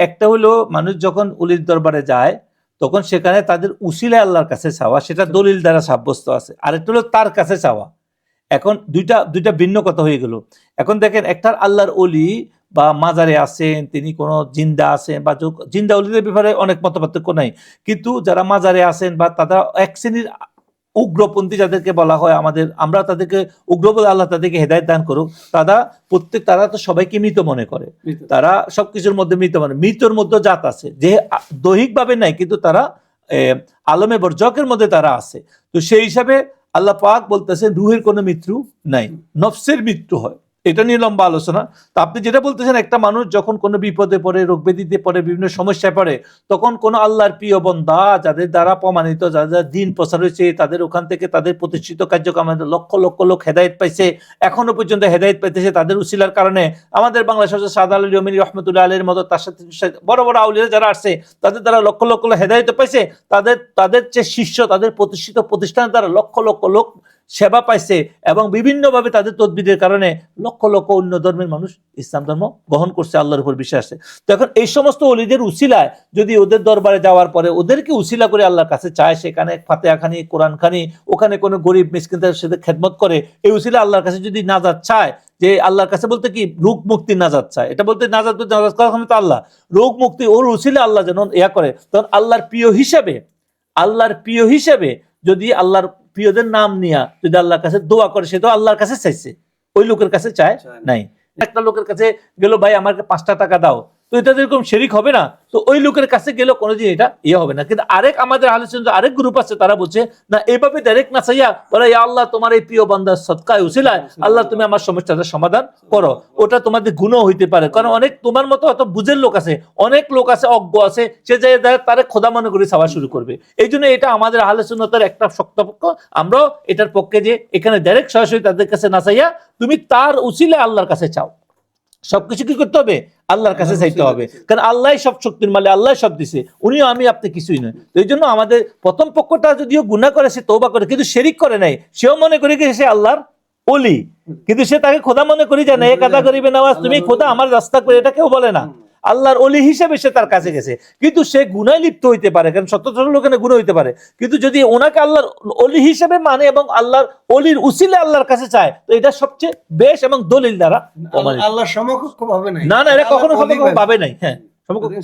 একটা হলো মানুষ যখন উলির দরবারে যায় তখন সেখানে তাদের উসিলা আল্লাহর কাছে চাওয়া, সেটা দলিল দ্বারা সাব্যস্ত আছে। আরেকটা হলো তার কাছে চাওয়া। এখন দুইটা ভিন্ন কথা হয়ে গেল। এখন দেখেন, একটা আল্লাহর অলি বা মাজারে আছেন, তিনি কোনো জিন্দা আছেন বা জিন্দা অলিদের ব্যাপারে অনেক মতপার্থক্য নাই, কিন্তু যারা মাজারে আছেন বা তারা এক শ্রেণীর উগ্রপন্থী যাদেরকে বলা হয়, আমরা তাদেরকে উগ্র বলে, আল্লাহ তাদেরকে হেদায়েত দান করুক। তারা তো সবাইকে মৃত মনে করে, তারা সবকিছুর মধ্যে মৃতর মধ্যে জাত আছে, যে দৈহিকভাবে নাই কিন্তু তারা আলমে বরজকের মধ্যে তারা আছে। তো সেই হিসাবে আল্লাহ পাক বলতেছেন রুহের কোনো মৃত্যু নাই, নফসের মৃত্যু হয়। এটা নিয়ে লম্বা আলোচনা। তো আপনি যেটা বলতেছেন, একটা মানুষ যখন কোনো বিপদে পড়ে, রোগ ব্যাধিতে পড়ে, বিভিন্ন সমস্যায় পড়ে, তখন কোন আল্লাহর প্রিয় বন্দা যাদের দ্বারা প্রমাণিত, যাদের দিন প্রচার হয়েছে, তাদের ওখান থেকে তাদের প্রতিষ্ঠিত কার্যক্রমে লক্ষ লক্ষ লোক হেদায়েত পাইছে, এখনো পর্যন্ত হেদায়েত পাইতেছে তাদের উসিলার কারণে। আমাদের বাংলাদেশের সাদ আলী রহমানী রহমতুল্লাহ আলাইহির মতো, তার সাথে বড় বড় আউলিয়া যারা আসছে, তাদের দ্বারা লক্ষ লক্ষ লোক হেদায়েত পাইছে, তাদের যে শিষ্য, তাদের প্রতিষ্ঠিত প্রতিষ্ঠানের দ্বারা লক্ষ লক্ষ লোক সেবা পাইছে, এবং বিভিন্নভাবে তাদের তদবিরের কারণে লক্ষ লক্ষ অন্য ধর্মের মানুষ ইসলাম ধর্ম গ্রহণ করছে, আল্লাহর উপর বিশ্বাসে। তো এখন এই সমস্ত ওলিদের উসিলায় যদি ওদের দরবারে যাওয়ার পরে ওদেরকে উসিলা করে আল্লাহর কাছে চায়, সেখানে ফাতিহা খানি, কোরআন খানি, ওখানে কোনো গরিব মিসকিনদের সাথে খেদমত করে, এই উসিলা আল্লাহর কাছে যদি নাজাত চায়, যে আল্লাহর কাছে বলতে কি রোগ মুক্তি নাজাত চায়, এটা বলতে নাজাত করার ক্ষমতা আল্লাহ, রোগ মুক্তি ওর উসিলা আল্লাহ যেন ইয়া করে, তখন আল্লাহর প্রিয় হিসেবে যদি আল্লাহর প্রিয়দের নাম নিয়ে যদি আল্লাহর কাছে দোয়া করে, সে তো আল্লাহর কাছে চাইছে, ওই লোকের কাছে চায় নাই। একটা লোকের কাছে গেল, ভাই আমাকে 5টা টাকা দাও, তো এটা যেরকম শিরিক হবে না, তো ওই লোকের কাছে গেল কোনোদিন এটা হবে না। কিন্তু আমাদের আরেক গ্রুপ আছে, তারা বলছে না, এইভাবে ডাইরেক্ট না চাইয়া বলে, ইয়া আল্লাহ তোমার এই প্রিয় বান্দার সদকায় উসিলায় আল্লাহ তুমি আমার সমস্যাটা সমাধান করো। ওটা তোমাদের গুণও হইতে পারে, কারণ অনেক তোমার মতো অত বুঝের লোক আছে, অনেক লোক আছে অজ্ঞ আছে, সে যে তারে খোদা মনে করে চাওয়া শুরু করবে। এই জন্য এটা আমাদের আহলে সুন্নাতের একটা শক্তপক্ষ, আমরাও এটার পক্ষে যে এখানে ডাইরেক্ট সরাসরি তাদের কাছে না চাইয়া তুমি তার উসিলায় আল্লাহর কাছে চাও। সবকিছু কি করতে হবে? আল্লাহর কাছে চাইতে হবে, কারণ আল্লাহ সব শক্তির মালিক, আল্লাহ সব দিছে, উনিও আপনি কিছুই নয়। তো এই জন্য আমাদের প্রথম পক্ষটা যদিও গুনাহ করে, সে তওবা করে, কিন্তু শিরিক করে নাই, সেও মনে করে কি সে আল্লাহর ওলি, কিন্তু সে তাকে খোদা মনে করি জানে, এক আদা করিবে নামাজ, তুমি খোদা আমার রাস্তা করে, এটা কেউ বলে না। আল্লাহর ওলি হিসেবে সে তার কাছে গেছে, কিন্তু সে গুনায় লিপ্ত হইতে পারে, কারণ শত শত লোকের গুনাহ হইতে পারে, কিন্তু যদি ওনাকে আল্লাহর ওলি হিসেবে মানে এবং আল্লাহর ওলির উসিলে আল্লাহর কাছে চায়, তো এটা সবচেয়ে বেশ এবং দলিল দ্বারা আল্লাহর সমকক্ষ ভাবে নাই, না, এটা কখনো সমকক্ষ ভাবে নাই। হ্যাঁ, সমকক্ষ